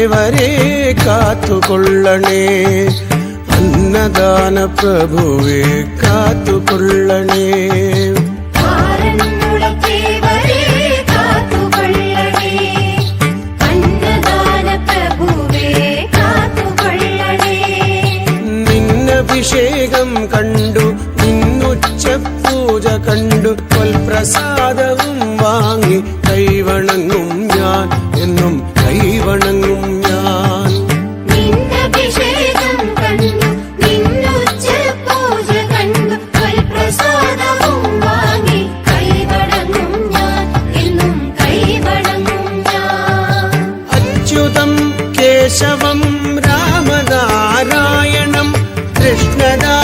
ഏവരെ കാത്തുകൊള്ളണേ. അന്നദാന പ്രഭുവേ കാത്തുകൊള്ളണേ. നിന്നഭിഷേകം കണ്ടു നിന്നുച്ച പൂജ കണ്ടു പ്രസാദവും വാങ്ങി കൈവണങ്ങും ഞാൻ എന്നും കൈവണങ്ങും ഞാൻ. നിന്നഭിഷേകം കണ്ടു നിന്നുച്ച പൂജ കണ്ടു പ്രസാദവും വാങ്ങി കൈവണങ്ങും ഞാൻ എന്നും കൈവണങ്ങും ഞാൻ. അച്യുതം കേശവം രാമനാരായണം കൃഷ്ണനാ